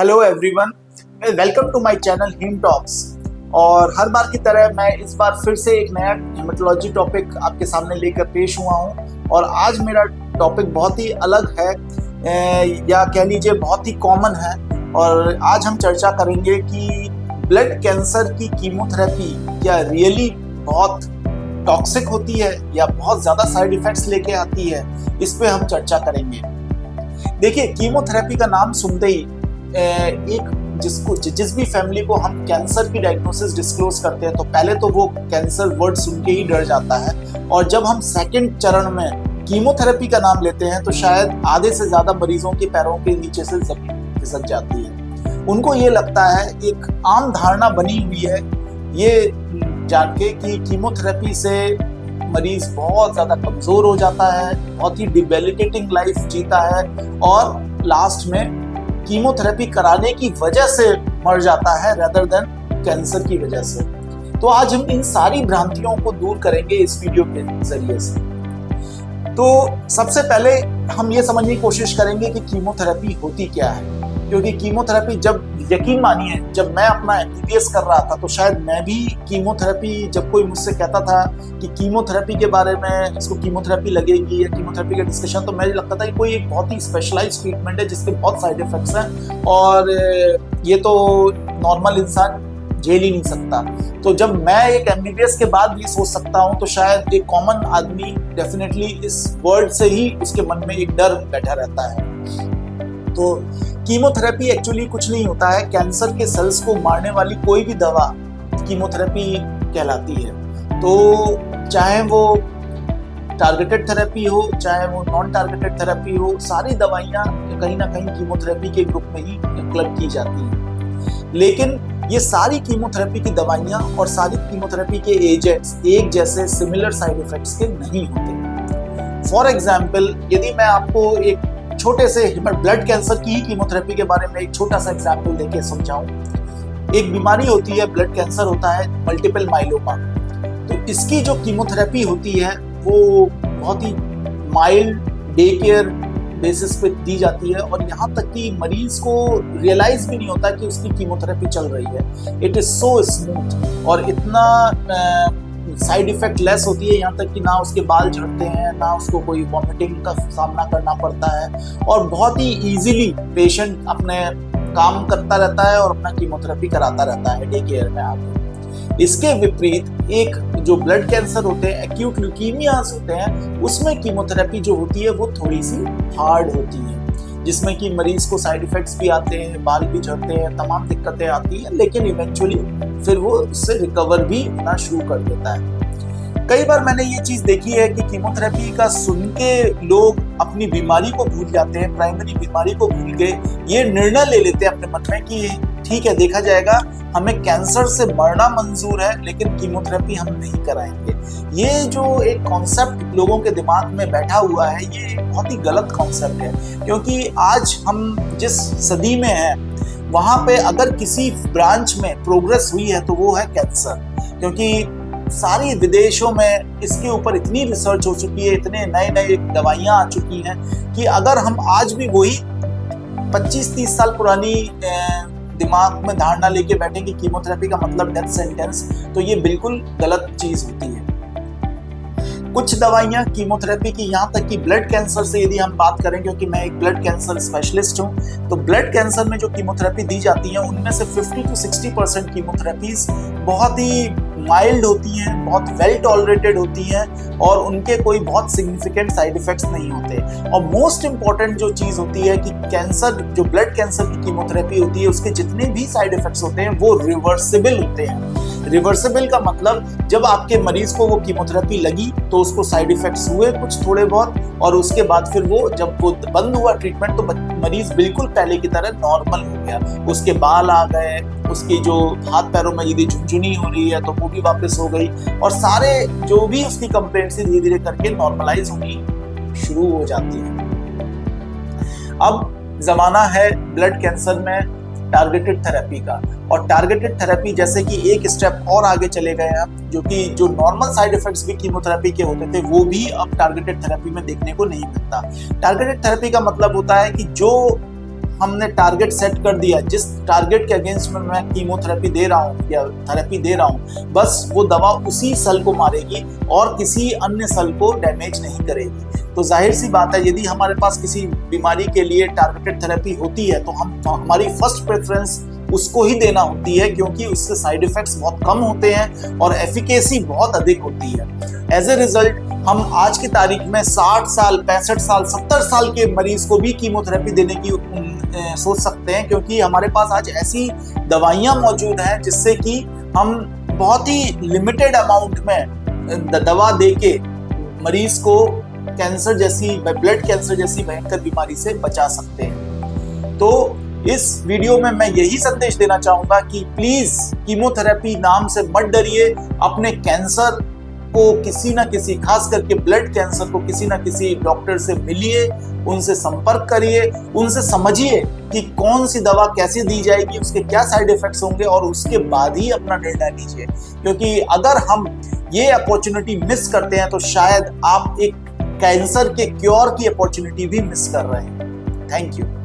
Hello everyone, welcome to my channel him talks. और हर बार की तरह मैं इस बार फिर से एक नया हेमेटोलॉजी टॉपिक आपके सामने लेकर पेश हुआ हूं। और आज मेरा टॉपिक बहुत ही अलग है, या कह लीजिए बहुत ही कॉमन है। और आज हम चर्चा करेंगे कि ब्लड कैंसर की कीमोथेरेपी क्या रियली बहुत टॉक्सिक होती है या बहुत ज़्यादा साइड इफ़ेक्ट्स लेके आती है, इस पे हम चर्चा करेंगे। देखिए, कीमोथेरेपी का नाम सुनते ही एक जिस भी फैमिली को हम कैंसर की डायग्नोसिस डिस्क्लोज करते हैं तो पहले तो वो कैंसर वर्ड सुन के ही डर जाता है। और जब हम सेकंड चरण में कीमोथेरेपी का नाम लेते हैं तो शायद आधे से ज़्यादा मरीजों के पैरों के नीचे से जमीन खिसक जाती है। उनको ये लगता है, एक आम धारणा बनी हुई है ये जान के कि कीमोथेरेपी से मरीज बहुत ज़्यादा कमज़ोर हो जाता है, बहुत ही डिबिलिटेटिंग लाइफ जीता है और लास्ट में कीमोथेरेपी कराने की वजह से मर जाता है रेदर देन कैंसर की वजह से। तो आज हम इन सारी भ्रांतियों को दूर करेंगे इस वीडियो के जरिए से। तो सबसे पहले हम ये समझने की कोशिश करेंगे कि कीमोथेरेपी होती क्या है, क्योंकि कीमोथेरेपी, जब यकीन मानिए जब मैं अपना एमबीबीएस कर रहा था तो शायद मैं भी कीमोथेरेपी, जब कोई मुझसे कहता था कि कीमोथेरेपी के बारे में, इसको कीमोथेरेपी लगेगी या कीमोथेरेपी का डिस्कशन, तो मुझे लगता था कि कोई एक बहुत ही स्पेशलाइज्ड ट्रीटमेंट है जिसके बहुत साइड इफेक्ट्स हैं और ये तो नॉर्मल इंसान झेल ही नहीं सकता। तो जब मैं एक एमबीबीएस के बाद ये सोच सकता हूँ तो शायद एक कॉमन आदमी डेफिनेटली इस वर्ड से ही उसके मन में एक डर बैठा रहता है। तो कीमोथेरेपी एक्चुअली कुछ नहीं होता है, कैंसर के सेल्स को मारने वाली कोई भी दवा कीमोथेरेपी कहलाती है। तो चाहे वो टारगेटेड थेरेपी हो, चाहे वो नॉन टारगेटेड थेरेपी हो, सारी दवाइयाँ कहीं ना कहीं कीमोथेरेपी के ग्रुप में ही क्लब की जाती हैं। लेकिन ये सारी कीमोथेरेपी की दवाइयाँ और सारी कीमोथेरेपी के एजेंट्स एक जैसे सिमिलर साइड इफेक्ट्स के नहीं होते। फॉर एग्जाम्पल, यदि मैं आपको एक छोटे से ब्लड कैंसर की ही कीमोथेरेपी के बारे में एक छोटा सा एग्जाम्पल देके समझाऊं। एक बीमारी होती है, ब्लड कैंसर होता है, मल्टीपल माइलोमा। तो इसकी जो कीमोथेरेपी होती है वो बहुत ही माइल्ड डे केयर बेसिस पे दी जाती है और यहाँ तक कि मरीज को रियलाइज भी नहीं होता कि उसकी कीमोथेरेपी चल रही है। इट इज सो स्मूथ और इतना साइड इफेक्ट लेस होती है, यहाँ तक कि ना उसके बाल झड़ते हैं, ना उसको कोई वॉमिटिंग का सामना करना पड़ता है और बहुत ही इजीली पेशेंट अपने काम करता रहता है और अपना कीमोथेरेपी कराता रहता है डे केयर में आके। इसके विपरीत एक जो ब्लड कैंसर होते हैं, एक्यूट ल्यूकीमियाज होते हैं, उसमें कीमोथेरेपी जो होती है वो थोड़ी सी हार्ड होती है, जिसमें कि मरीज को साइड इफेक्ट्स भी आते हैं, बाल भी झड़ते हैं, तमाम दिक्कतें आती हैं, लेकिन इवेंचुअली फिर वो उससे रिकवर भी होना शुरू कर देता है। कई बार मैंने ये चीज़ देखी है कि कीमोथेरेपी का सुन के लोग अपनी बीमारी को भूल जाते हैं, प्राइमरी बीमारी को भूल के ये निर्णय ले लेते हैं अपने मन में कि ठीक है, देखा जाएगा, हमें कैंसर से मरना मंजूर है लेकिन कीमोथेरेपी हम नहीं कराएंगे। ये जो एक कॉन्सेप्ट लोगों के दिमाग में बैठा हुआ है, ये बहुत ही गलत कॉन्सेप्ट है, क्योंकि आज हम जिस सदी में हैं वहाँ पे अगर किसी ब्रांच में प्रोग्रेस हुई है तो वो है कैंसर, क्योंकि सारी विदेशों में इसके ऊपर इतनी रिसर्च हो चुकी है, इतने नए नए दवाइयाँ आ चुकी हैं कि अगर हम आज भी वही 25-30 साल पुरानी दिमाग में धारणा लेके बैठे कि कीमोथेरेपी का मतलब डेथ सेंटेंस, तो ये बिल्कुल गलत चीज होती है। कुछ दवाइयाँ कीमोथेरेपी की, यहाँ तक कि ब्लड कैंसर से यदि हम बात करें, क्योंकि मैं एक ब्लड कैंसर स्पेशलिस्ट हूँ, तो ब्लड कैंसर में जो कीमोथेरेपी दी जाती है उनमें से 50 to 60% कीमोथेरेपीज बहुत ही माइल्ड होती हैं, बहुत वेल टॉलरेटेड होती हैं और उनके कोई बहुत सिग्निफिकेंट साइड इफेक्ट्स नहीं होते। और मोस्ट इंपॉर्टेंट जो चीज़ होती है कि कैंसर, जो ब्लड कैंसर की कीमोथेरेपी होती है, उसके जितने भी साइड इफेक्ट्स होते हैं वो रिवर्सिबल होते हैं। रिवर्सिबल का मतलब जब आपके मरीज को वो कीमोथेरेपी लगी तो उसको साइड इफेक्ट्स हुए कुछ थोड़े बहुत, और उसके बाद फिर वो जब वो बंद हुआ ट्रीटमेंट तो मरीज बिल्कुल पहले की तरह नॉर्मल हो गया, उसके बाल आ गए, उसकी जो हाथ पैरों में यदि झुनझुनी हो रही है तो वो भी वापस हो गई और सारे जो भी उसकी कंप्लेंट्स धीरे धीरे करके नॉर्मलाइज होनी शुरू हो जाती है। अब जमाना है ब्लड कैंसर में टारगेटेड थेरेपी का, और टारगेटेड थेरेपी जैसे कि एक स्टेप और आगे चले गए हैं, जो नॉर्मल साइड इफेक्ट्स भी कीमोथेरेपी के होते थे वो भी अब टारगेटेड थेरेपी में देखने को नहीं मिलता। टारगेटेड थेरेपी का मतलब होता है कि जो हमने टारगेट सेट कर दिया, जिस टारगेट के अगेंस्ट में मैं कीमोथेरेपी दे रहा हूँ या थेरेपी दे रहा हूँ, बस वो दवा उसी सेल को मारेगी और किसी अन्य सेल को डैमेज नहीं करेगी। तो जाहिर सी बात है, यदि हमारे पास किसी बीमारी के लिए टारगेटेड थेरेपी होती है तो हमारी फर्स्ट प्रेफरेंस उसको ही देना होती है, क्योंकि उससे साइड इफेक्ट्स बहुत कम होते हैं और एफिकेसी बहुत अधिक होती है। एज ए रिजल्ट हम आज की तारीख में 60 साल, 65 साल, 70 साल के मरीज को भी कीमोथेरेपी देने की सोच सकते हैं, क्योंकि हमारे पास आज ऐसी दवाइयाँ मौजूद हैं जिससे कि हम बहुत ही लिमिटेड अमाउंट में दवा देके मरीज को कैंसर जैसी, ब्लड कैंसर जैसी भयंकर बीमारी से बचा सकते हैं। तो इस वीडियो में मैं यही संदेश देना चाहूंगा कि प्लीज कीमोथेरेपी नाम से मत डरिए। अपने कैंसर को किसी ना किसी, खास करके ब्लड कैंसर को किसी ना किसी डॉक्टर से मिलिए, उनसे संपर्क करिए, उनसे समझिए कि कौन सी दवा कैसे दी जाएगी, उसके क्या साइड इफेक्ट्स होंगे और उसके बाद ही अपना निर्णय लीजिए। क्योंकि अगर हम ये अपॉर्चुनिटी मिस करते हैं तो शायद आप एक कैंसर के क्योर की अपॉर्चुनिटी भी मिस कर रहे हैं। Thank you.